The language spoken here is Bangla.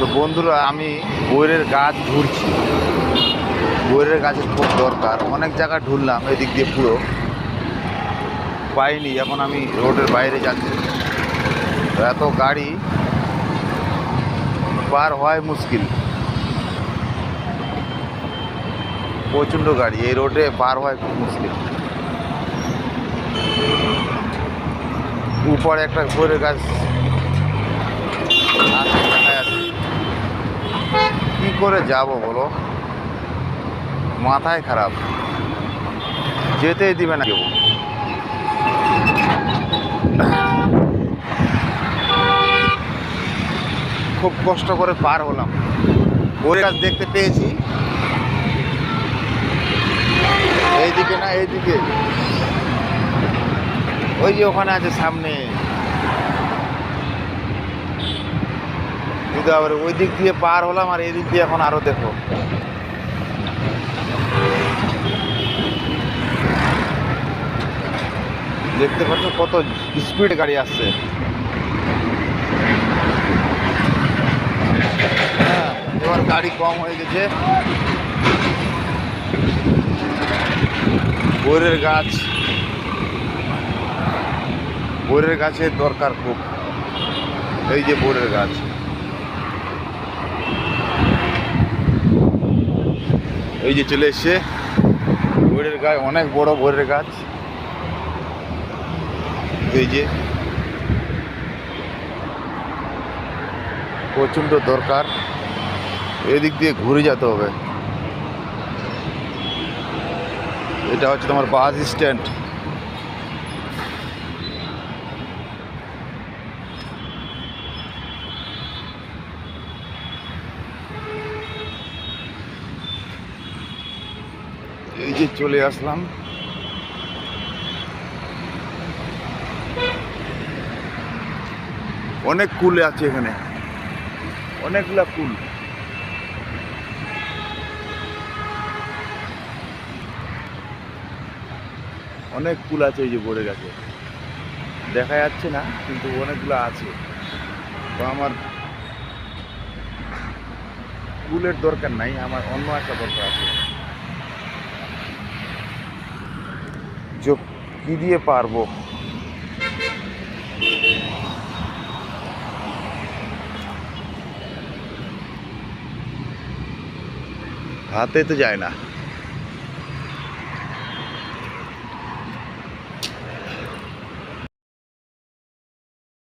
তো বন্ধুরা, আমি বইয়ের গাছ ঘুরছি। বইয়ের গাছের খুব দরকার। অনেক জায়গা ঢুললাম, এদিক দিয়ে পুরো পাইনি। এখন আমি রোডের বাইরে যাচ্ছি, তো এত গাড়ি পার হয় মুশকিল, প্রচণ্ড গাড়ি এই রোডে পার হয় খুব মুশকিল। উপরে একটা বইয়ের গাছ দেখা যাচ্ছে। কী করে যাব বলো, মাথায় খারাপ, যেতেই দিবে না কেউ। খুব কষ্ট করে পার হলাম। বইয়ের গাছ দেখতে পেয়েছি, এইদিকে না, এইদিকে ওই যে ওখানে আছে সামনে। কিন্তু আবার ওই দিক দিয়ে পার হলাম, আর এই দিক দিয়ে এখন আরো দেখো। দেখতে পাচ্ছ কত স্পিড গাড়ি আসছে। হ্যাঁ, এবার গাড়ি কম হয়ে গেছে। বইয়ের গাছ, বইয়ের গাছের দরকার খুব। এই যে বইয়ের গাছ, এই যে চলে এসছে বইয়ের গাছ, অনেক বড় বইয়ের গাছ। এই যে প্রচণ্ড দরকার, এদিক দিয়ে ঘুরে যেতে হবে। এটা হচ্ছে তোমার বাস স্ট্যান্ড। এই যে চলে আসলাম। অনেক কুল আছে এখানে, অনেকগুলা কুল। অনেক কুল আছে এই যে পড়ে গেছে, দেখা যাচ্ছে না কিন্তু অনেকগুলো আছে। তো আমার কুলের দরকার নাই, আমার অন্য একটা দরকার আছে। কি দিয়ে পারবো? হাতে তো যায় না।